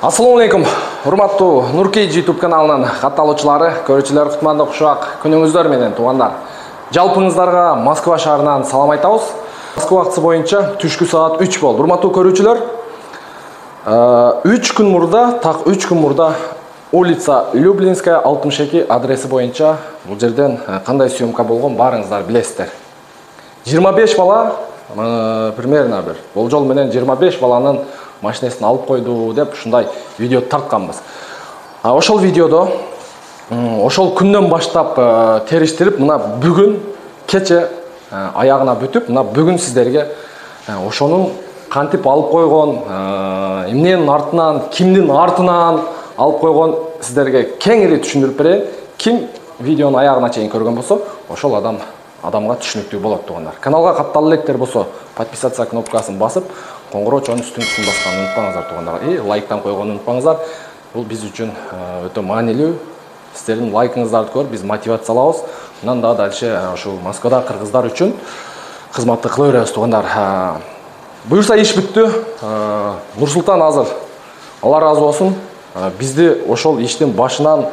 Assalamu alaikum. Урматтуу Нуркейж YouTube каналынын катталуучулары, көрүүчүлөр, кутмандык ушак күнүңүздөр менен туугандар. Жалпыңыздарга Москва шаарынан салам айтабыз. Москва акысы боюнча түшкү саат 3 болду. Урматтуу көрүүчүлөр, 3 күн мурда, так 3 күн мурда улица Люблинская 62 адреси боюнча бул жерден кандай съемка болгон баарыңыздар билесиздер. 25 бала примерно бир болжол менен 25 баланын машинесин алып койду деп ушундай видео тартканбыз. Ошол видеодо ошол күндөн баштап териштирип, мына бүгүн кече аягына бүтүп, мына бүгүн сиздерге ошонун кантип алып койгон, эмненин артынан, кимдин артынан алып койгон сиздерге кеңири түшүндүрүп берейин. Ким видеонун аягына чейин көргөн болсо, ошол адамга түшүнүктүү болот туугандар. Каналга катталып электер болсо, подписаться кнопкасын басып, коңгуроо чоң үстүн басканды унутпаңыздар туугандар. Лайктан койгонду унутпаңыздар. Бул биз үчүн өтө маанилүү. Сиздердин лайкыңыздарды көрүп биз мотивация алабыз. Мындан да дальше ушул Москвада кыргыздар үчүн кызматты кыла беребиз туугандар. Буюрса иш бүттү. Нурсултан азыр, Алла разы болсун, бизди ошол иштин башынан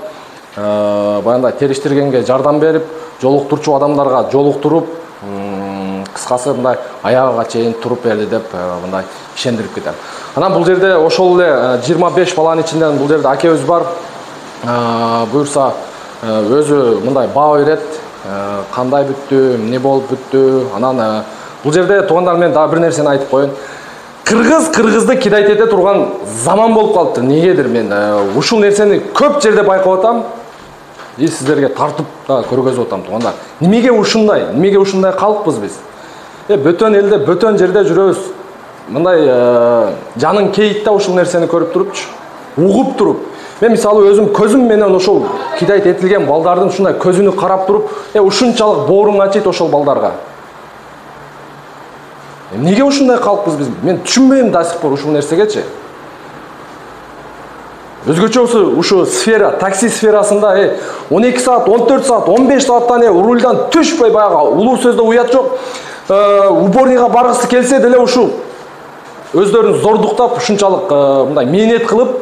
баягындай териштиргенге жардам берип, жолуктурчу адамдарга жолуктуруп, кыскасы мындай аягыга чейин туруп берди деп мындай ишендирип кетем. Анан бул жерде ошол эле 25 баланын ичинен бул жерде акебиз бар. Буюрса өзү мындай баа берет, кандай бүттү, эмне болуп бүттү. Анан бул жерде туугандар, мен дагы бир нерсени айтып коеюн. Кыргызды кидайт эте турган заман болуп калыптыр. Негедир мен ушул нерсени көп жерде байкап атам. Сиздерге тартып да көргөзүп атам туугандар. Немеге ушундай калыппыз биз? Бөтөн элде, бөтөн жерде жүрөбүз. Мындай жаның кейитте ушул нерсени көрүп турупчу, угуп туруп. Мен мисалы өзүм көзүм менен ошол кидайт этилген балдардын ушундай көзүнү карап туруп, ушунчалык бооруң ачыйт ошол балдарга. Неге ушундай калыппыз биз? Мен түшүнбөйм до сих пор ушул нерсегечи. Өзгөчөсү ушу сфера, такси сферасында 12 саат, 14 саат, 15 сааттан рульдан түшпөй баягы улуу сөздө уят жок. Уборныйга баргысы келсе деле ушу өздөрүн зордуктап, ушунчалык мындай мээнет кылып,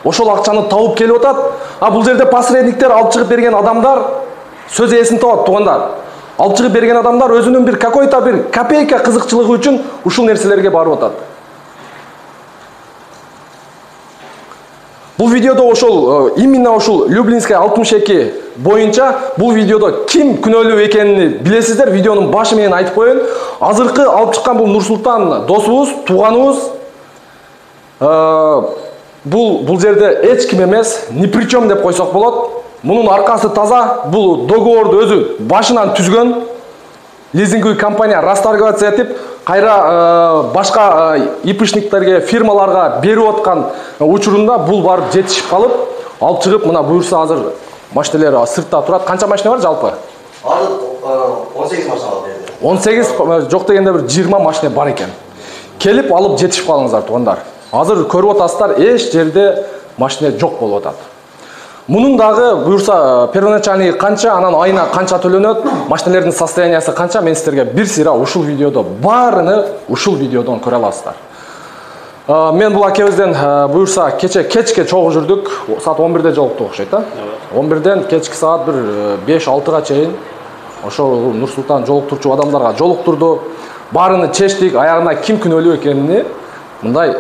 ошол акчаны табып келип атат. Бул жерде посредниктер, алып чыгып берген адамдар сөз ээсин табат туугандар. Алып чыгып берген адамдар өзүнүн бир какой-то бир копейка кызыкчылыгы үчүн ушул нерселерге барып атат. Бул видеодо ошол именно ошол Люблинская 62 боюнча бул видеодо ким күнөөлүү экенин билесиздер. Видеонун башы менен айтып коеюн. Азыркы алып чыккан бул Нурсултан досубуз, тууганыбыз. Бул жерде эч ким эмес, ни при чем деп койсок болот. Мунун аркасы таза. Бул договорду өзү башынан түзгөн. Лизинговый компания расторговаться этип, кайра башка ипишниктерге, фирмаларга берип аткан учурунда бул барып жетишип калып, алып чыгып, мына буюрса азыр машиналер сыртта турат. Канча машина бар жалпы? 18 машина бар берди. 18 жок дегенде бир 20 машина бар экен. Келип алып жетишип калыңыздар туугандар. Азыр көрүп атасыздар, эч жерде машина жок болуп атат. Мунун дагы буюрса первоначальный канча, анан айына канча төлөнөт, машиналердин состояниясы канча, мен сиздерге бир сыйра ушул видеодо баарыны ушул видеодон көрө аласыздар. Мен бул акебизден буюрса кечке чогуу жүрдүк, саат 11-де жолуктук окшойт да. 11-ден кечки саат бир 5-6-га чейин ошол Нурсултан жолуктурчу адамдарга жолуктурду. Баарыны чечтик, аягына ким күнөөлүү экенин мындай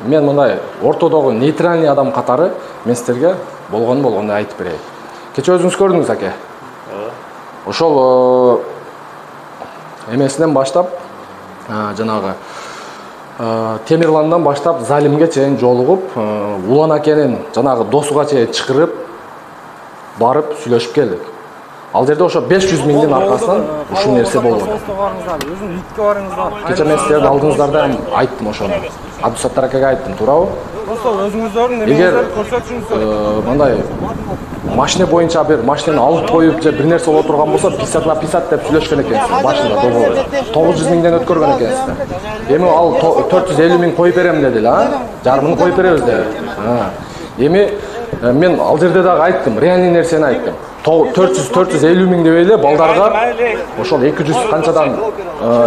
мен мындай ортодогу нейтральный адам катары мен сиздерге болгону айтып берейин. Кече өзүңүз көрдүңүз аке. Ошол эмесинен баштап жанагы Темирландан баштап Залимге чейин жолугуп, Улан акенин жанагы досуга чейин чакырып барып сүйлөшүп келдик. Ал жерде ошо 500 миңдин аркасынан ушул нерсе болгон. Өзүң итке барыңыздар. Кече мен сиздердин алдыңыздарда айттым ошону. Абдусаттар акеге айттым, туурабы? Өзүңүздөрдүн немеңиздерди көрсөтүңүздөр. Мындай машина боюнча бир машинаны алып коюп же бир нерсе боло турган болсо 50 на 50 деп сүйлөшкөн экенсиз башында договор. 900 миңден өткөргөн экенсиздер. Эми ал 450 миң коюп берем деди эле, жарымын коюп беребиз деди. Эми мен ал жерде дагы айттым, реальный нерсени айттым. 450 миң деп эле балдарга ошол 200 канчадан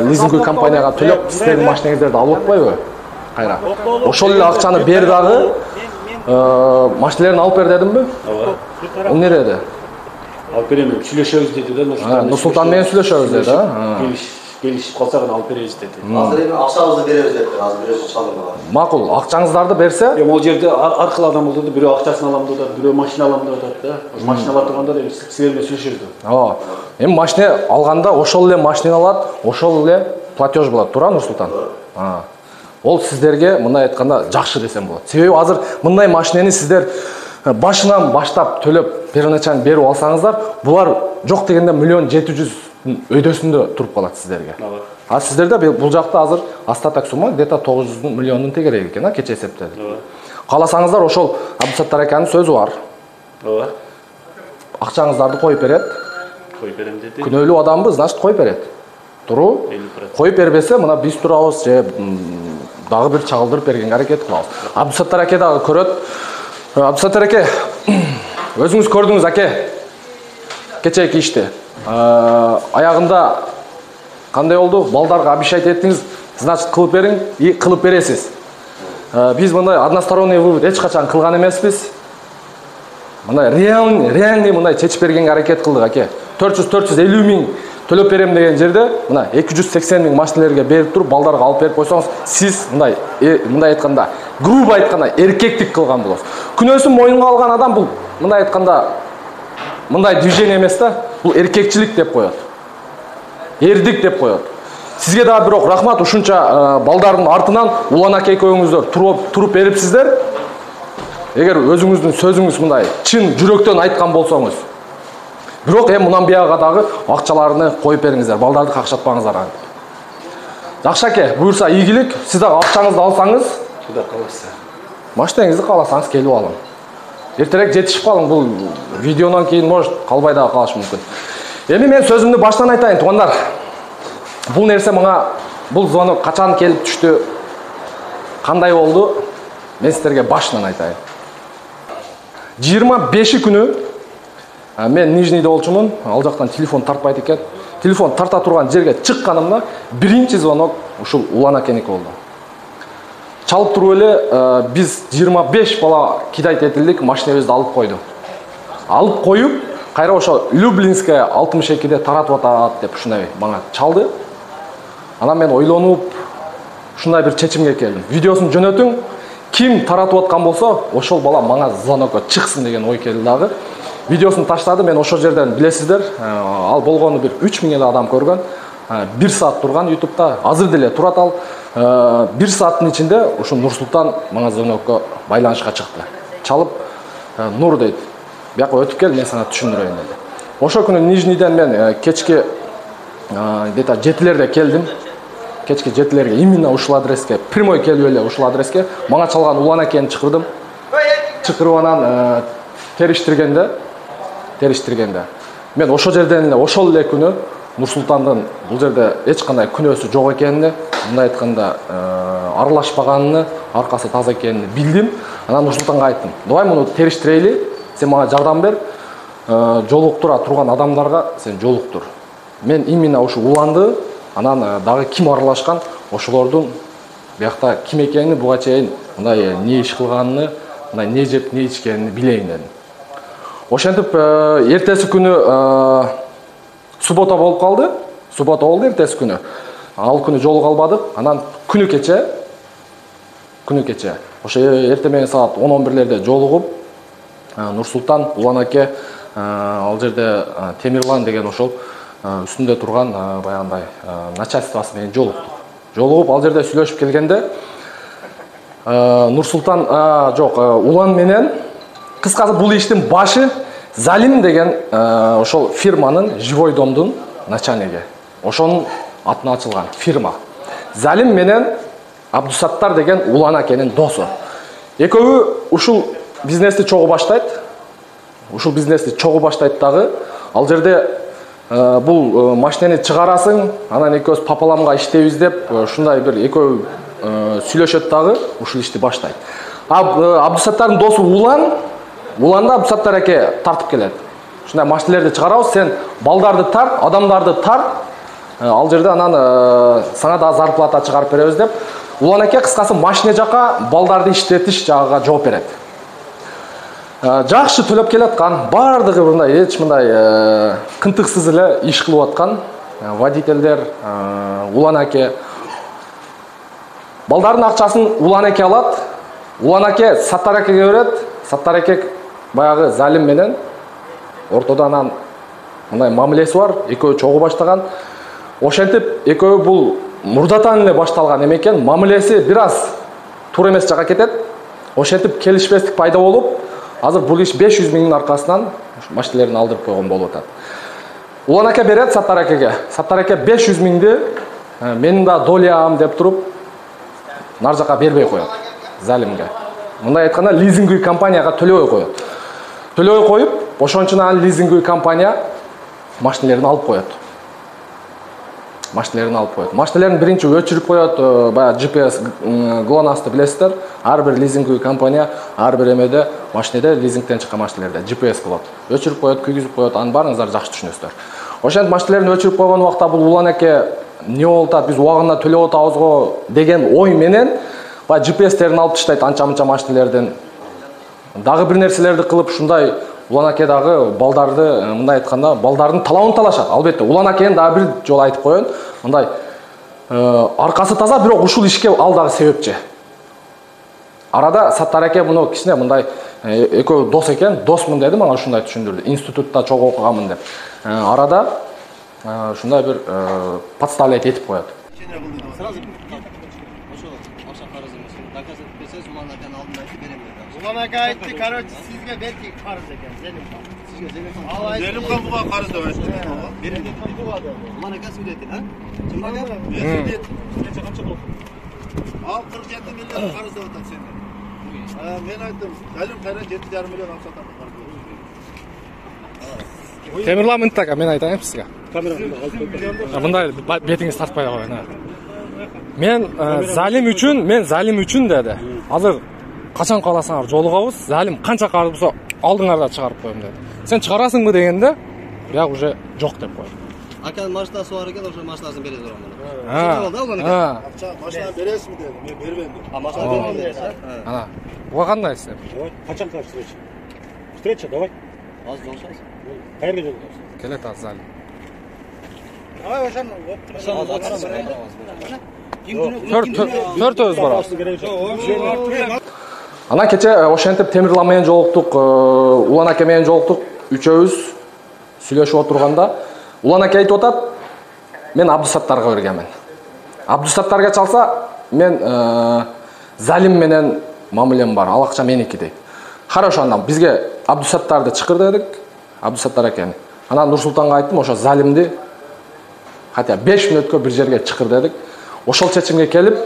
лизинговый компанияга төлөп сиздердин машинаңыздарды алып атпайбы? кайра. Ошол эле акчаны бер дагы машинелерин алып бер дедимби? Ооба. Эмне деди? Алып берем, сүйлөшөбүз деди да Нурсултан. Нурсултан менен сүйлөшөбүз деди, Келишип калсак ал беребиз деди. Азыр эми акчабызды беребиз деп, азыр бирөөсү чалдырмаган. Макул, акчаңыздарды берсе, Ал жерде ар кыл адам болду да, бирөө акчасын алам деп атат, бирөө машина алам деп атат да. Машина алып турганда да силер менен сүйлөшөбүз да. ооба. Эми машина алганда ошол эле машина алат, ошол эле платеж болот, туура Нурсултан? Ол сиздерге мындай айтканда жакшы десем болот. Себеби азыр мындай машинени сиздер башынан баштап төлөп первоначально берип алсаңыздар, булар жок дегенде 1.700.000 өйдөсүндө туруп калат сиздерге. А сиздерде бул жакта азыр остаток сумма где-то 900 миллиондун тегерек экен, кече эсептедим. Кааласаңыздар ошол Абдусаттар аканын сөзү бар. Ооба. Акчаңыздарды коюп берет. Коюп берем деди. Күнөөлүү адамбыз, значит коюп берет. Туру? Коюп бербесе, мына биз турабыз же дагы бир чагылдырып бергенге аракет кылабыз. Абдусаттар аке дагы көрөт. Абдусаттар аке, өзүңүз көрдүңүз аке. Кечээки ишти. Аягында кандай болду? Балдарга обещать еттиңиз, значит кылып бериң, и кылып бересиз. Биз мындай односторонний вывод эч качан кылган эмеспиз. Мындай реальный мындай чечип бергенге аракет кылдык аке. 400-450 миң төлөп берем деген жерде, мына 280 миң машинелерге берип туруп, балдарга алып берип койсоңуз, сиз мындай айтканда, грубо айтканда эркектик кылган болосуз. Күнөөсүн мойнуна алган адам бул мындай айтканда мындай движение эмес да, бул эркекчилик деп коет. Эрдик деп коет. Сизге дагы бирок рахмат, ушунча балдардын артынан улан аке экөөңүздөр туруп берипсиздер. Эгер өзүңүздүн сөзүңүз мындай чын жүрөктөн айткан болсоңуз, бирок эми мындан бияга дагы акчаларыны коюп бериңиздер, балдарды какшатпаңыздар. Жакшы аке, буюрса ийгилик, сиз дагы акчаңызды алсаңыз, Куда калса. машинаңызды кааласаңыз келип алың. Эртерээк жетишип калың, бул видеонан кийин может калбай дагы калышы мүмкүн. Эми мен сөзүмдү баштан айтайын, туугандар. Бул нерсе мага, бул звонок качан келип түштү, кандай болду, мен сиздерге башынан айтайын. 25 күнү мен Нижнийде болчумун, ал жактан телефон тартпайт экен. Телефон тарта турган жерге чыкканымда биринчи звонок ушул Улан акеники болду. Чалып туруп эле биз 25 бала кидайт этилдик, машинебизди алып койду. Алып коюп, кайра ошо Люблинская 62де таратып атат деп ушундай мага чалды. Анан мен ойлонуп, ушундай бир чечимге келдим. Видеосун жөнөтүң, ким таратып аткан болсо, ошол бала мага звонокко чыксын деген ой келди дагы. Видеосун таштады, мен ошол жерден билесиздер, ал болгону бир 3000 эле адам көргөн. 1 саат турган YouTube'да, азыр деле турат ал. 1 сааттын ичинде ушу Нурсултан мага звонокко байланышка чыкты. Чалып, Нур дейт, бияка өтүп кел, мен сага түшүндүрөйүн деди. Ошол күнү Нижнийден мен кечки где-то 7-лерде келдим. Кечки 7-лерге именно ушул адреске, прямой келип эле ушул адреске мага чалган Улан акени чакырдым. Чакырып анан териштиргенде мен ошол жерден эле ошол эле күнү Нурсултандын бул жерде эч кандай күнөөсү жок экенин, мындай айтканда аралашпаганын, аркасы таза экенин билдим. Анан Нурсултанга айттым: "Давай муну териштирели, сен мага жардам бер. Жолуктура турган адамдарга сен жолуктур. Мен именно ушу Уланды, анан дагы ким аралашкан, ошолордун биякта ким экенин буга чейин мындай не иш кылганын, мындай не жеп, не ичкенин билейин дедим." Ошентип эртеси күнү суббота болуп калды. Суббота болду эртеси күнү. Ал күнү жолуга албадык. Анан күнү кече ошо эртең менен саат 10-11лерде жолугуп, Нурсултан, Улан аке ал жерде Темирлан деген ошол үстүндө турган баягындай начальствосы менен жолуктук. Жолугуп ал жерде сүйлөшүп келгенде Нурсултан Улан менен кыскасы бул иштин башы Залим деген ошол фирманын Живой домдун начальниги. Ошонун атына ачылган фирма. Залим менен Абдусаттар деген Улан акенин досу. Экөө ушул бизнести чогуу баштайт. Дагы. Ал жерде бул машинени чыгарасың, анан экөөбүз папаламга иштейбиз деп ушундай бир экөө сүйлөшөт дагы, ушул ишти баштайт. Абдусаттардын досу Уланда Абдусаттар аке тартып келет. Ушундай машинелерди чыгарабыз, сен балдарды адамдарды ал жерде анан сага да зарплата чыгарып беребиз деп Улан аке кыскасы машина жака балдарды иштетиш жагыга жооп берет. Жакшы төлөп келаткан, бардыгы мындай эч мындай кынтыксыз эле иш кылып аткан водительдер Улан аке. Балдардын акчасын Улан аке алат. Улан аке Саттар акеге берет. Саттар аке баягы Залим менен ортодон мындай мамилеси бар, экөө чогуу баштаган. Ошентип экөө бул мурдатан эле башталган эме экен, мамилеси бир аз туура эмес жакка кетет. Ошентип келишпестик пайда болуп, азыр бул иш 500 миңдин аркасынан машиналерин алдырып койгон болуп атат. Улан аке берет Саттар акеге. Саттар аке 500 миңди менин да долям деп туруп нар жака бербей коет Залимге. Мындай айтканда лизинговый компанияга төлөбөй коет. Төлөбөй коюп, ошончун лизинговый компания машиналерин алып коет. Машиналерин биринчи өчүрүп коет, баягы GPS ГЛОНАССты билесиздер. Ар бир лизинговый компания ар бир эмеде машинеде лизингден чыккан машиналерде GPS кылат. Өчүрүп коет, күйгүзүп коет, анын баарыңыздар жакшы түшүнөсүздөр. Ошентип машиналерин өчүрүп койгон убакта бул Улан аке не болуп атат, биз убагында төлөп атабызго деген ой менен баягы GPS-терин алып таштайт анча-мынча машиналерден. Дагы бир нерселерди кылып ушундай Улан аке дагы балдарды мындай айтканда балдардын талабын талашат. Албетте Улан акенин дагы бир жолу айтып коеюн. Мындай аркасы таза, бирок ушул ишке ал дагы себепчи. Арада Саттар аке муну кичине мындай экөө дос экен, досмун деди, мага ушундай түшүндүрдү. Институтта чогуу окуганмын деп. Арада ушундай бир подставлять этип коет. Улан ака айтты, короче, sizge belki karız eken, Zelim kan buğa karız da var. Benim dedim bir buğa da. Улан ака сүйлөтүн, а? Kim ağa? Ben süyleyet. Neçe kança oldu? Al 47 milyon karız da otan senden. Ben ayttım, Zelim kayra 7,5 milyon akça tapıp karız. Темирлан Мынтака, мен айтайын сизге. Мындай бетиңиз тартпай коюн. Мен Залим үчүн деди. Азыр качан кааласаңар жолугабыз, Залим канча карыз болсо алдыңарда чыгарып коем деди. Сен чыгарасыңбы дегенде, бирок уже жок деп койду. Аканын машинасы бар экен, ошо машинасын бере турган болот. Акча машина бересизби деди, мен бербейм деди. Машина бербейм деди. Ана, буга кандай сиз? Качан калып встреча? Встреча, давай. Азыр жолшобуз. Кайерге жолугабыз? Келет аз Залим. Давай ошону Төртөөбүз барабыз. Анан кече ошентип Темирлан менен жолуктук, Улан аке менен жолуктук, үчөөбүз сүйлөшүп отурганда Улан аке айтып атат, мен Абдусаттарга бергенмин. Абдусаттарга чалса, мен Залим менен мамилем бар, ал акча меники дейт. Хорошо, андан бизге Абдусаттарды чакыр дедик, Абдусаттар акени. Анан Нурсултанга айттым, ошо Залимди хотя 5 мүнөткө бир жерге чакыр дедик. Ошол чечимге келип,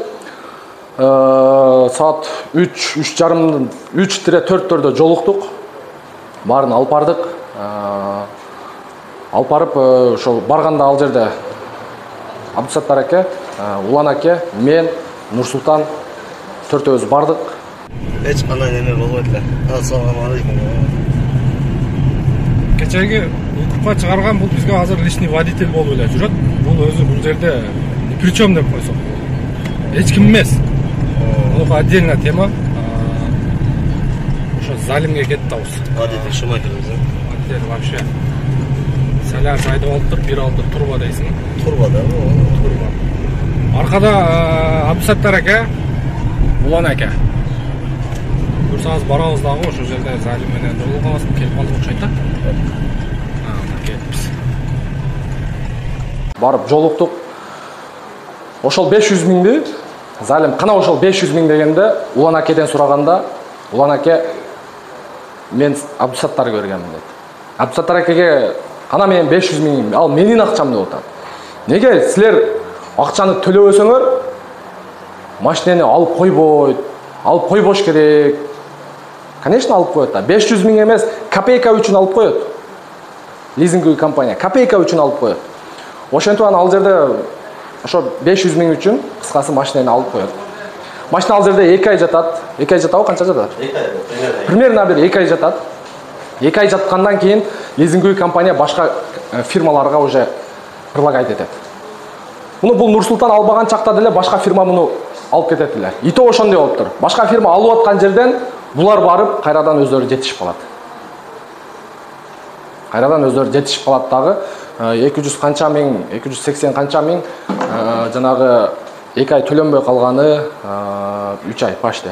саат 3:30-4-төрдө жолуктук. Баарын алып бардык. Алып барып, ошо барганда ал жерде Абдусаттар аке, Улан аке, мен, Нурсултан төртөөбүз бардык. Эч кандай неме болбойт эле. Ассалам алейкум. Кечеги укукка чыгарган бул бизге азыр личный водитель болуп эле жүрөт. Бул өзү бул жерде причем деп койсок. Эч ким эмес. Бул отдельная тема. Ошо Залимге кетти абыз. Водитель Шумахербиз. Водитель вообще. Саляр жайды олтур, бир олтур турба дейсиң. Турба да, Турба. Аркада Абдусаттар аке, Улан аке. Бурсаңыз барабыз дагы ошол жерде Залим менен жолугабыз, келип калдык окшойт да. Кетипиз. Барып жолуктук. Ошол 500 миңди Залим кана ошол 500 миң дегенде Улан акеден сураганда, Улан аке мен Абдусаттарга бергенмин дейт. Абдусаттар акеге кана менен 500 миң, ал менин акчам деп атат. Неге силер акчаны төлөбөсөңөр машинени алып койбош керек. Конечно, алып коет да. 500 миң эмес, копейка үчүн алып коет. Лизинговый компания копейка үчүн алып коет. Ошентип ал жерде ошо 500 миң үчүн кыскасы машинени алып коет. Машина ал жерде 2 ай жатат. 2 ай жатабы, канча жатат? 2 ай. Примерно бир 2 ай жатат. 2 ай жаткандан кийин лизинговый компания башка фирмаларга уже предлагать этет. Муну бул Нурсултан албаган чакта деле башка фирма муну алып кетет эле. И то ошондой болуптур. Башка фирма алып аткан жерден булар барып кайрадан өздөрү жетишип калат. Кайрадан өздөрү жетишип калат дагы 200 канча миң, 280 канча миң жанагы 2 ай төлөнбөй калганы 3 ай почти.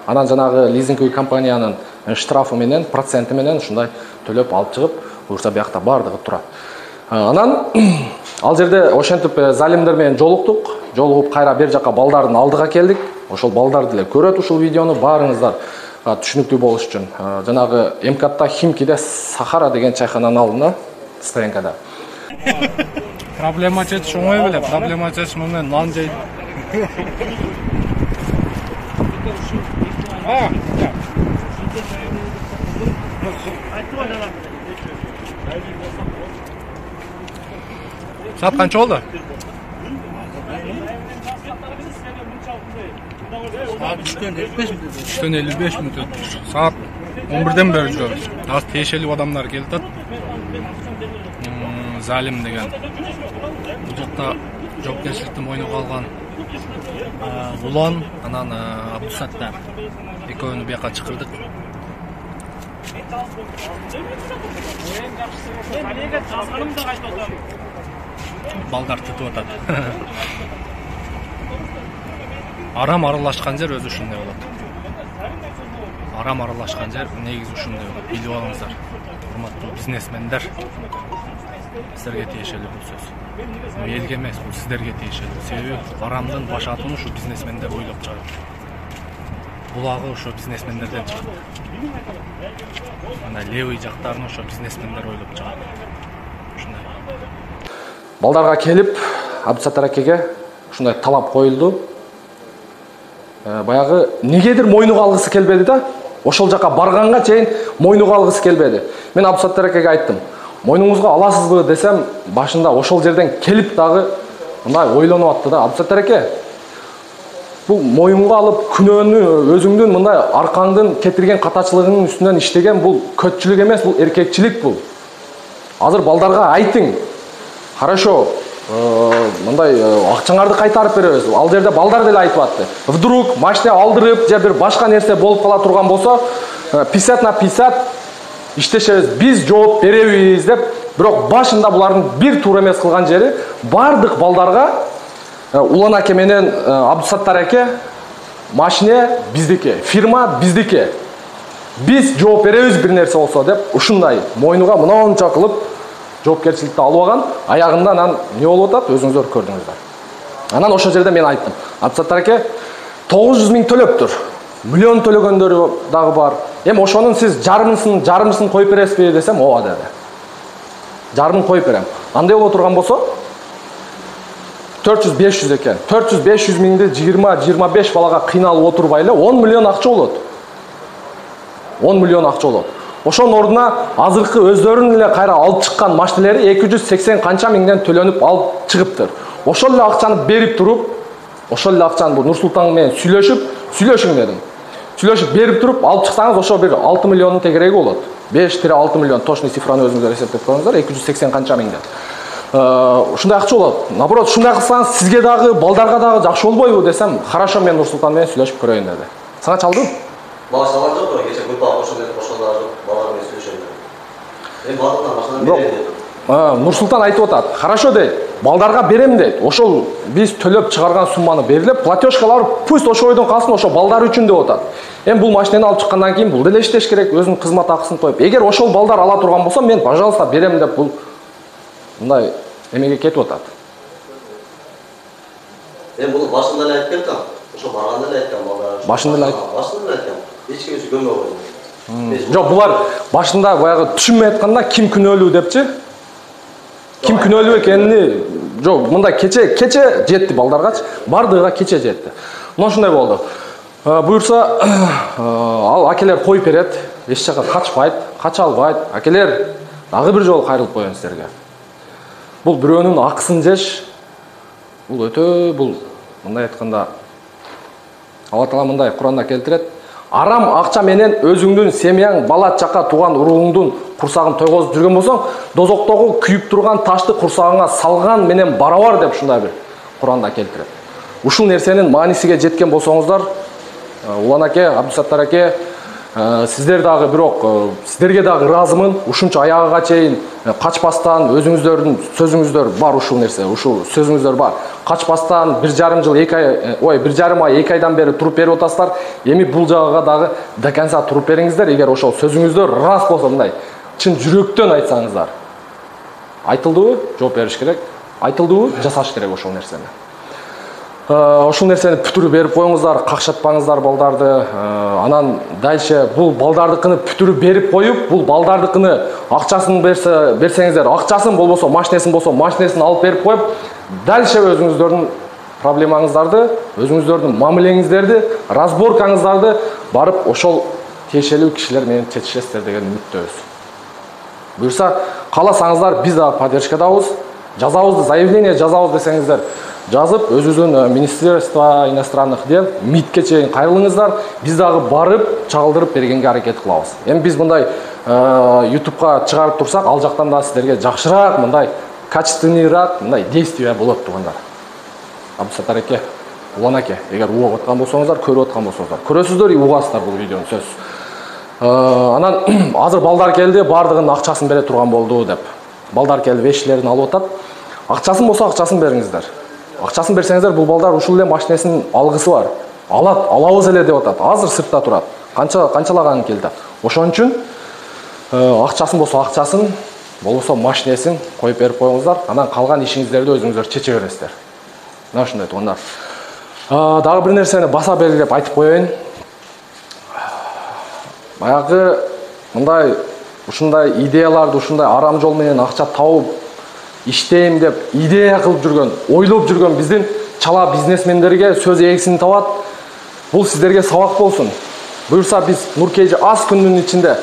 Анан жанагы лизинговый компаниянын штрафы менен, проценти менен ушундай төлөп алып чыгып, буюрса биякта бардыгы турат. Анан ал жерде ошентип залимдер менен жолуктук. Жолугуп кайра бер жака балдардын алдыга келдик. Ошол балдар деле көрөт ушул видеону, баарыңыздар түшүнүктүү болуш үчүн. Жанагы МКАДта Химкиде Сахара деген чайхананын алдында, стоянкада. Проблема чечиш оңой беле, проблема чечиш менен нан жейт. Saat kança oldu? Saat 3'ten 55 minut ötmüş. Saat 11'den beri жүрөбүз. Az тиешелүү адамдар келди. Залим деген. Бул жакта жоопкерчиликти мойнуга алган Улан, анан Абдусаттар. Экөөнү бияка чакырдык. Балдар тытып атат. Арам аралашкан жер өзү ушундай болот. Арам аралашкан жер негизи ушундай болот. Билип алыңыздар. Урматтуу бизнесмендер. Сиздерге тиешелүү бул сөз. Элге эмес, бул сиздерге тиешелүү. Себеби арамдын башатын ушу бизнесмендер ойлоп чыгат. Булагы ошо бизнесмендерден чыгат. Мына левый жактарын ошо бизнесмендер ойлоп чыгат. Ушундай. Балдарга келип, Абдусаттар акеге ушундай талап коюлду. Баягы негедир мойнуга алгысы келбеди да. Ошол жака барганга чейин мойнуга алгысы келбеди. Мен Абдусаттар акеге айттым. Мойнуңузга аласызбы десем, башында ошол жерден келип дагы мындай ойлонуп атты да. Абдусаттар аке, бул моюңга алып күнөөнү өзүңдүн мындай аркаңдын кетирген катачылыгынын үстүнөн иштеген бул көтчүлүк эмес, бул эркекчилик бул. Азыр балдарга айтың. Хорошо, мындай акчаңарды кайтарып беребиз. Ал жерде балдар деле айтып атты. Вдруг машина алдырып же бир башка нерсе болуп кала турган болсо, 50 на 50 иштешебиз, биз жооп беребиз деп, бирок башында булардын бир туура эмес кылган жери бардык балдарга Улан аке менен Абдусаттар аке машина биздики, фирма биздики. Биз жооп беребиз бир нерсе болсо деп ушундай мойнуга мынанча кылып жоопкерчиликти алып алган. Аягында анан эмне болуп атат, өзүңүздөр көрдүңүздөр. Анан ошол жерде мен айттым. Абдусаттар аке 900 миң төлөптүр. Миллион төлөгөндөр дагы бар. Эми ошонун сиз жарымысын коюп бересизби десем, ооба деди. Жарымын коюп берем. Андай боло турган болсо 400-500 экен. 400-500 миңди 20-25 балага кыйналып отурбай эле 10 миллион акча болот. 10 миллион акча болот. Ошонун ордуна азыркы өздөрүнүн эле кайра алып чыккан машиналары 280 канча миңден төлөнүп алып чыгыптыр. Ошол эле акчаны берип туруп, ошол эле акчаны бул Нурсултан менен сүйлөшүң дедим. Сүйлөшүп берип туруп алып чыксаңыз ошо бир 6 миллиондун тегереги болот. 5-6 миллион точный цифраны өзүңүздөр эсептеп коюңуздар, 280 канча миңден. Ушундай акча болот. Наоборот, ушундай кылсаңыз сизге дагы, балдарга дагы жакшы болбойбу десем, хорошо, мен Нурсултан менен сүйлөшүп көрөйүн деди. Сага чалдым? Бала сабар жок го, кече группа ошондой ошондор балдар менен сүйлөшөм. Мен балдардан машина берем дедим. Нурсултан айтып атат. Хорошо дейт. Балдарга берем дейт. Ошол биз төлөп чыгарган сумманы берилип, платежкалар пусть ошо ойдон калсын, ошо балдар үчүн деп атат. Эми бул машинаны алып чыккандан кийин бул деле иштеш керек, өзүнүн кызмат акысын коюп. Эгер ошол балдар ала турган болсо, мен пожалуйста берем деп бул мындай эмеге кетип атат. Мен буну башында эле айтып келдим. Ошо барганда эле айткам балдар. Башында эле айткам. Эч ким үчүн көмөк болбойт. Жок, булар башында баягы түшүнбөй атканда ким күнөөлүү депчи. Ким күнөөлүү экенини, жок, мындай кече жетти балдаргачы, бардыгыга кече жетти. Мына ушундай болду. Буюрса, ал акелер коюп берет, эч жака качпайт, кача албайт. Акелер дагы бир жолу кайрылып коеюн силерге. Бул бирөөнүн акысын жеш, бул өтө, бул мындай айтканда Алла Таала мындай Куранда келтирет. Арам акча менен өзүңдүн семьяң, бала чака, тууган уругуңдун курсагын тойгозуп жүргөн болсоң, дозоктогу күйүп турган ташты курсагыңа салган менен барабар деп ушундай бир Куранда келтирет. ушул нерсенин маанисиге жеткен болсоңуздар, Улан аке, Абдусаттар аке, сиздер дагы бирок сиздерге дагы ыраазымын. Ушунча аягыга чейин качпастан өзүңүздөрдүн сөзүңүздөр бар, ушул нерсе, ушул сөзүңүздөр бар. Качпастан 1,5 жыл 2 ай, 1,5 ай 2 айдан бери туруп берип атасыздар. Эми бул жагыга дагы до конца туруп бериңиздер. Эгер ошол сөзүңүздөр рас болсо, мындай чын жүрөктөн айтсаңыздар. Айтылдыбы? Жооп бериш керек. Айтылдыбы? Жасаш керек ошол нерсени. Ошол нерсени бүтүрүп берип коюңуздар, какшатпаңыздар балдарды. Анан дальше бул балдардыкыны бүтүрүп берип коюп, бул балдардыкыны акчасын берсеңиздер, акчасын болбосо, машинесин алып берип коюп, дальше өзүңүздөрдүн проблемаңыздарды, өзүңүздөрдүн мамилеңиздерди, разборкаңыздарды барып ошол тиешелүү кишилер менен чечишесиздер деген үмүттөбүз. Буюрса, кааласаңыздар биз да поддержкадабыз. Жазабызды, заявление жазабыз десеңиздер, жазып, өзүбүздүн Министерство иностранных дел МИДке чейин кайрылыңыздар. Биз дагы барып, чагылдырып бергенге аракет кылабыз. Эми биз мындай YouTube'га чыгарып турсак, ал жактан да сиздерге жакшыраак, мындай качественныйраак, мындай действие болот тугандар. Абдусаттар аке, Улан аке, эгер угуп аткан болсоңуздар, көрүп аткан болсоңуздар, көрөсүздөр, угасыздар бул видеону сөз. Анан азыр балдар келди, бардыгынын акчасын бере турган болду деп. Балдар келип вещилерин алып атат. Акчасын болсо акчасын бериңиздер. Акчасын берсеңиздер, бул балдар ушул эле машинесинин алгысы бар. Алабыз эле деп атат. Азыр сыртта турат. Канчалаган келди. Ошон үчүн акчасын болсо акчасын, болбосо машинесин коюп берип коюңуздар. Анан калган ишиңиздерди өзүңүздөр чече бересиздер. Мына ушундай тугандар. Дагы бир нерсени баса белгилеп айтып коеюн. Баягы мындай ушундай идеяларды, ушундай арам жол менен акча тауып иштейм деп идея кылып жүргөн, ойлоп жүргөн биздин чала бизнесмендерге сөз эгисин табат. Бул сиздерге сабак болсун. Буюрса биз Нуркейжи аз күндүн ичинде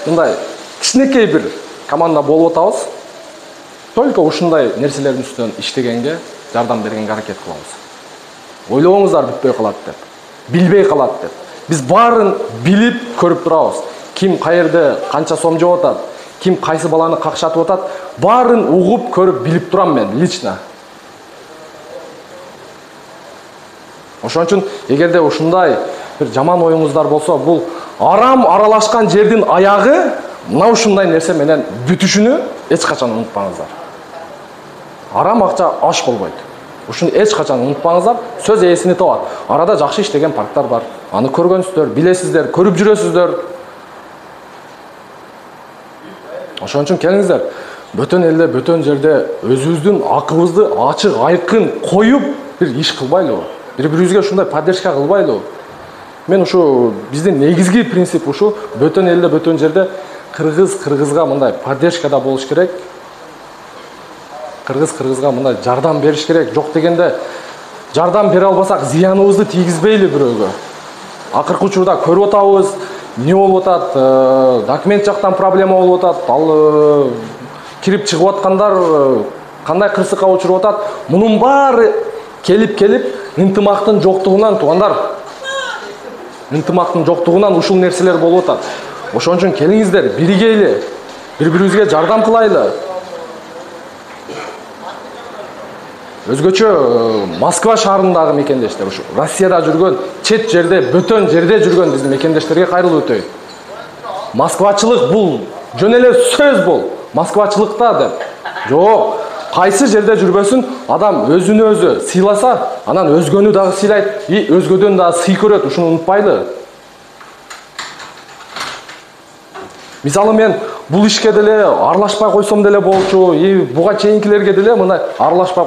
мындай кичинекей бир команда болуп атабыз. Только ушундай нерселердин үстүнөн иштегенге, жардам бергенге аракет кылабыз. Ойлогоңуздар бүтпөй калат деп, билбей калат деп. Биз баарын билип көрүп турабыз. Ким кайерде канча сом жеп атат, ким кайсы баланы какшатып атат, баарын угуп көрүп билип турам мен лично. Ошон үчүн эгерде ушундай бир жаман оюңуздар болсо, бул арам аралашкан жердин аягы мына ушундай нерсе менен бүтүшүнү эч качан унутпаңыздар. Арам акча аш болбойт. Ушуну эч качан унутпаңыздар. Сөз ээсини табат. Арада жакшы иштеген парктар бар. Аны көргөнсүздөр, билесиздер, көрүп жүрөсүздөр. Ошон үчүн келиңиздер, бөтөн элде, бөтөн жерде өзүбүздүн акыбызды ачык, айкын коюп бир иш кылбайлыбы? Бири-бирибизге ушундай поддержка кылбайлыбы? Мен ушу биздин негизги принцип ушу, бөтөн элде, бөтөн жерде кыргызга мындай поддержкада болуш керек. Кыргызга мындай жардам бериш керек. Жок дегенде жардам бере албасак, зыяныбызды тийгизбейли бирөөгө. Акыркы учурда көрүп атабыз, не болуп атат, документ жактан проблема болуп атат, ал кирип чыгып аткандар кандай кырсыкка учуруп атат. Мунун баары келип ынтымактын жоктугунан, тугандар. Ынтымактын жоктугунан ушул нерселер болуп атат. Ошон үчүн келиңиздер, биригейли, бири-бирибизге жардам кылайлы. Өзгөчө Москва шаарындагы мекендештер, ушу Россияда жүргөн, чет жерде, бөтөн жерде жүргөн биздин мекендештерге кайрылып өтөйт. Москвачылык бул жөн эле сөз бул. Москвачылыкта деп. Жок, кайсы жерде жүрбөсүн, адам өзүн өзү сыйласа, анан өзгөнү дагы сыйлайт, и өзгөдөн дагы сый көрөт, ушуну унутпайлы. Мисалы мен бул ишке деле аралашпай койсом деле болчу, буга чейинкилерге деле мындай аралашпай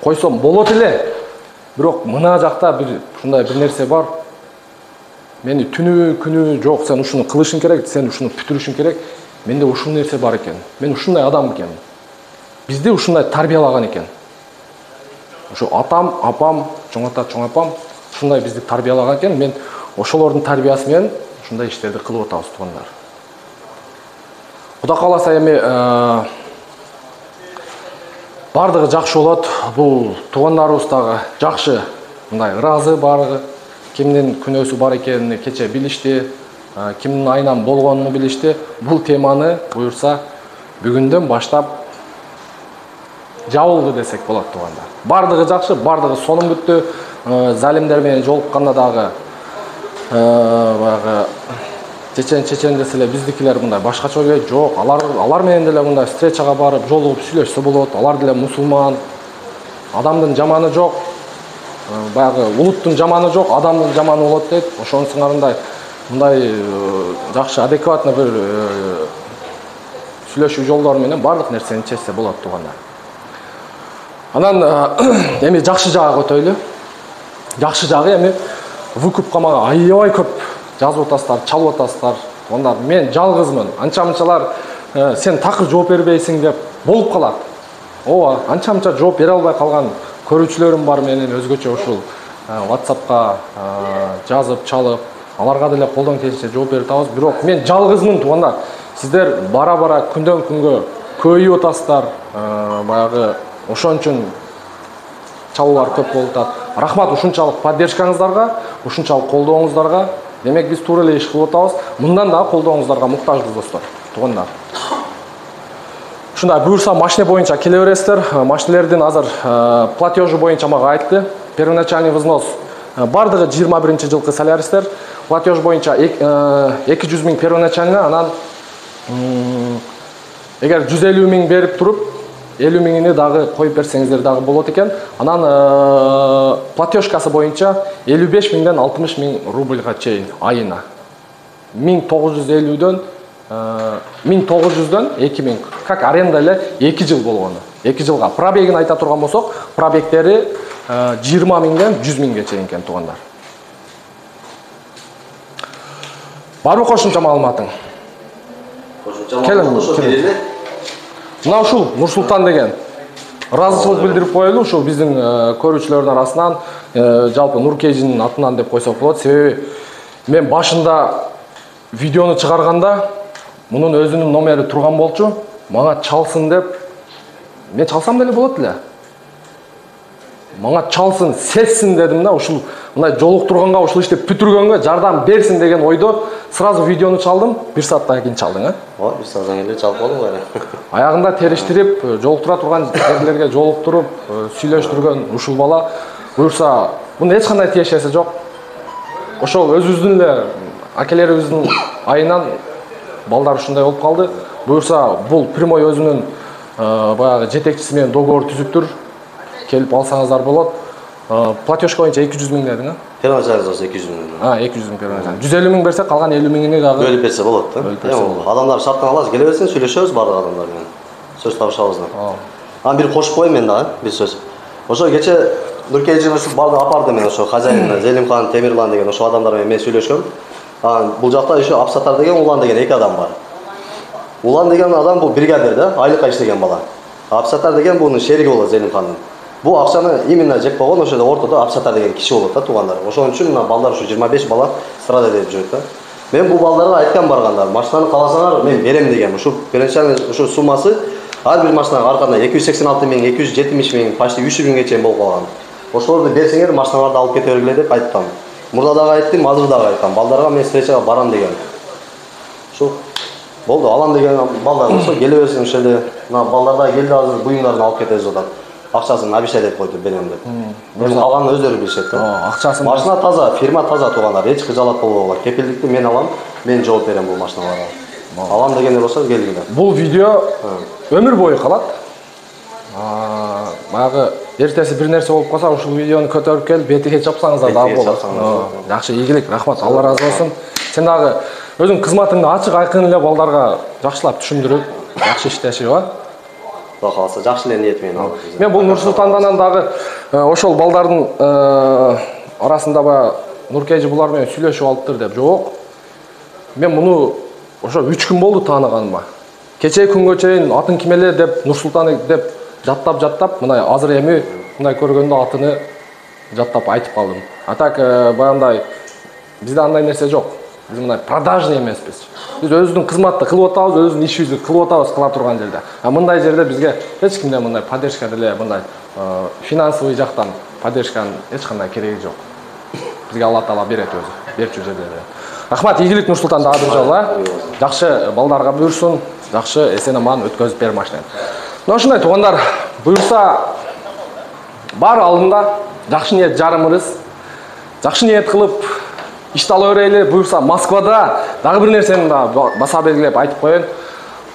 койсом болот эле. Бирок мына жакта бир ушундай бир нерсе бар. Мени түнү күнү жок, сен ушуну кылышың керек, сен ушуну бүтүрүшүң керек. Менде ушул нерсе бар экен. Мен ушундай адам экенмин. Бизди ушундай тарбиялаган экен. Ушу атам, апам, чоң ата, чоң апам ушундай бизди тарбиялаган экен. Мен ошолордун тарбиясы менен ушундай иштерди кылып атабыз, тугандар. Кудай кааласа эми бардыгы жакшы болот. Бул туугандарыбыз дагы жакшы, мындай ыраазы бардыгы. Кимдин күнөөсү бар экенин кече билишти, кимдин айынан болгонун билишти. Бул теманы буюрса бүгүндөн баштап жабылды десек болот туугандар. Бардыгы жакшы, бардыгы сонун бүттү. Залимдер менен жолукканда дагы баягы чечен деселе биздикилер мындай башкача ойлойт. Жок, алар менен деле мындай встречага барып, жолугуп сүйлөшсө болот. Алар деле мусулман. Адамдын жаманы жок. Баягы улуттун жаманы жок, адамдын жаманы болот дейт. Ошонун сыңарындай мындай жакшы адекватный бир сүйлөшүү жолдору менен бардык нерсени чечсе болот туугандар. Анан эми жакшы жагы көтөйлү. Жакшы жагы эми выкупка мага аябай көп жазып атасыздар, чалып атасыздар. Ондар мен жалгызмын. Анча-мынчалар сен такыр жооп бербейсиң деп болуп калат. Ооба, анча-мынча жооп бере албай калган көрүүчүлөрүм бар менен өзгөчө ушул WhatsAppка жазып, чалып, аларга деле колдон келишинче жооп берип атабыз. Бирок мен жалгызмын туугандар. Сиздер бара-бара күндөн күнгө көбөйүп атасыздар. Баягы ошон үчүн чалуулар көп болуп атат. Рахмат ушунчалык поддержкаңыздарга, ушунчалык колдооңуздарга. Демек биз туура эле иш кылып атабыз. Мындан да колдооңуздарга муктажбыз достор. Туугандар. Ушундай буюрса машина боюнча келе бересиздер. Машинелердин азыр платежу боюнча мага айтты. Первоначальный взнос бардыгы 21-жылкы Солярistер. Платеж боюнча 200 миң первоначальный, анан эгер 150 миң берип туруп 50 миңини дагы коюп берсеңиздер дагы болот экен. Анан платежкасы боюнча 55 миңден 60 миң рубльга чейин айына. 1950дөн 1900дөн 2000. Как аренда эле 2 жыл болгону. 2 жылга пробегин айта турган болсок, пробегтери 20 миңден 100 миңге чейин экен туугандар. Барбы кошумча маалыматың? Келин. Мына ушул Нурсултан деген ыраазычылык билдирип коелу, ушул биздин көрүүчүлөрдүн арасынан жалпы Нуркейжинин атынан деп койсок болот. Себеби мен башында видеону чыгарганда мунун өзүнүн номери турган болчу. Мага чалсын деп мен чалсам деле болот эле. Мага чалсын, сесsin дедим да, ушул мындай жолуктурганга, ушул ишти бүтүргөнгө жардам берсин деген ойдо сразу видеону чалдым. 1 сааттан кийин чалдың, а? Ооба, 1 сааттан кийин чалып болдум гана. Аягында териштирип, жолуктура турган жерлерге жолуктуруп, сүйлөштүргөн ушул бала буюрса, мунун эч кандай тиешеси жок. Ошол өзүбүздүн эле акелерибиздин айынан балдар ушундай болуп калды. Буюрса, бул прямой өзүнүн баягы жетекчиси менен договор түзүптүр. Келип алсаңыздар болот. Платежка боюнча 200 миң дедиң, а? Первоначальный 200 миң. 200 миң первоначальный. 150 миң берсе, калган 50 миңини дагы бөлүп берсе болот да. Адамдар шарттан алабыз, келе берсин, сүйлөшөбүз бардык адамдар менен. Сөз табышабыз да. Анан бир кошуп коеюн мен дагы, бир сөз. Ошо кече Нуркейжин ушул барды апарды мен ошо хозяин Зелимхан Темирлан деген ошо адамдар менен мен сүйлөшкөм. Анан бул жакта еще Апсатар деген Улан деген 2 адам бар. Улан деген адам бул бригадир да, айлыкка иштеген бала. Апсатар деген бунун шериги болот Зелимхандын. Бул акчаны именно жеп койгон ошо ортодо Апсатар деген киши болот да туугандар. Ошон үчүн мына балдар ушу 25 бала сырада деп жүрөт да. Мен бул балдарга айткам барганда, машинаны кааласаңар мен берем деген. Ушу первоначальный ушу суммасы ар бир машинага арканда 286 миң, 270 миң, почти 300 миңге чейин болуп калган. Ошолорду берсеңер машиналарды алып кете бергиле деп айттым. Мурда дагы айттым, азыр дагы айткам. Балдарга мен встречага барам деген. Ушу болду, алам деген балдар болсо келе берсин ошол эле. Мына балдар да келди азыр буюңдарын алып кетебиз деп атат. Акчасын обещать деп койду берем деп. Мен калганын өздөрү билишет да. Акчасын машина таза, фирма таза туугандар. Эч кыжалат болбогула. Кепилдикти мен алам, мен жооп берем бул машиналарга. Алам дегендер болсо келгиле. Бул видео өмүр бою калат. Баягы эртеси бир нерсе болуп калса, ушул видеону көтөрүп келип бетиге чапсаңыздар дагы болот. Жакшы, ийгилик, рахмат. Алла разы болсун. Сен дагы өзүң кызматыңды ачык айкын эле балдарга жакшылап түшүндүрүп, жакшы иштешип, а? Кудай кааласа жакшы эле ниет менен алып. Мен бул Нурсултандан дагы ошол балдардын арасында баягы Нуркейжи булар менен сүйлөшүп алыптыр деп. Жок. Мен муну ошо 3 күн болду тааныганыма. Кечээ күнгө чейин атын ким эле деп Нурсултан деп жаттап, мына азыр эми мындай көргөндө атыны жаттап айтып калдым. А так баягындай бизде андай нерсе жок. Биз мындай продажный эмеспиз. Биз өзүбүздүн кызматты кылып атабыз, өзүбүздүн ишибизди кылып атабыз, кыла турган жерде. Мындай жерде бизге эч кимден мындай поддержка деле, мындай финансовый жактан поддержканын эч кандай кереги жок. Бизге Алла Таала берет өзү, берчү жерде. Рахмат, ийгилик Нурсултан дагы бир жолу. Жакшы балдарга буйрсун, жакшы эсен аман өткөзүп бер машинаны. Мына ушундай туугандар, буюрса бар алдында жакшы ниет жарымыбыз, жакшы ниет кылып иш ала берели. Буюрса Москвада дагы бир нерсени да баса белгилеп айтып коеюн.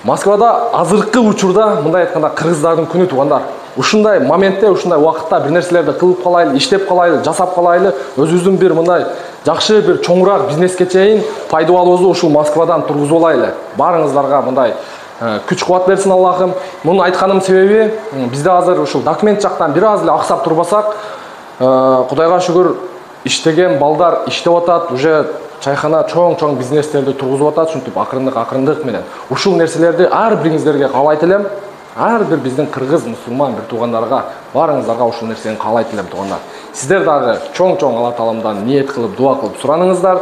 Москвада азыркы учурда мындай айтканда кыргыздардын күнү туугандар. Ушундай моментте, ушундай убакытта бир нерселерди кылып калайлы, иштеп калайлы, жасап калайлы, өзүбүздүн бир мындай жакшы бир чоңураак бизнеске чейин пайдалуубузду ушул Москвадан тургузуп алайлы. Барыңыздарга мындай күч кубат берсин Аллахым. Муну айтканымдын себеби, бизде азыр ушул документ жактан бир аз эле аксап турбасак, Кудайга шүгүр иштеген балдар иштеп атат, уже чайхана чоң бизнестерди тургузуп атат, ушинтип акырындык менен. Ушул нерселерди ар бириңиздерге каалайт элем. Ар бир биздин кыргыз, мусулман бир туугандарга, барыңыздарга ушул нерсени каалайт элем туугандар. Сиздер дагы чоң Алла Тааламдан ниет кылып, дуа кылып сураныңыздар.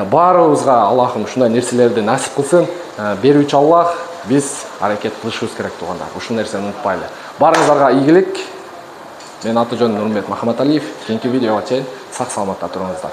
Баарыбызга Аллахым ушундай нерселерди насип кылсын. Берүүчү Аллах, биз аракет кылышыбыз керек туугандар. Ушул нерсени унутпайлы. Барыңыздарга ийгилик. Мен аты жөнүм Нурмбет Махаматалиев. Кийинки видеого чейин сак саламатта туруңуздар.